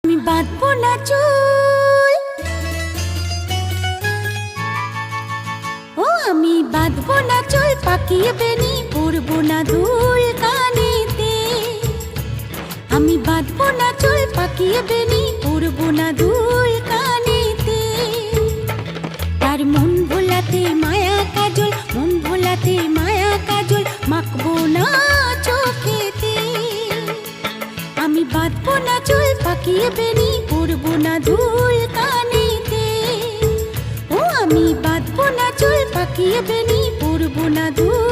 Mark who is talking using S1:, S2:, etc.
S1: আমি বাঁধবো না চুল, ও আমি বাঁধবো না চুল, পাকিয়ে বেনি পরবো না দুল কানেতে। আমি বাঁধবো না চুল, পাকিয়ে বেনি পরবো না দুল কানেতে। তার মন ভোলাতে মায়া কাজল, মন ভোলাতে মায়া কাজল মাখবো না চোখেতে। আমি বাঁধবো না চুল, পাকিয়ে বেনি পরবো না দুল কানেতে। ও আমি বাঁধবো না চুল, পাকিয়ে বেনি পরবো না দুল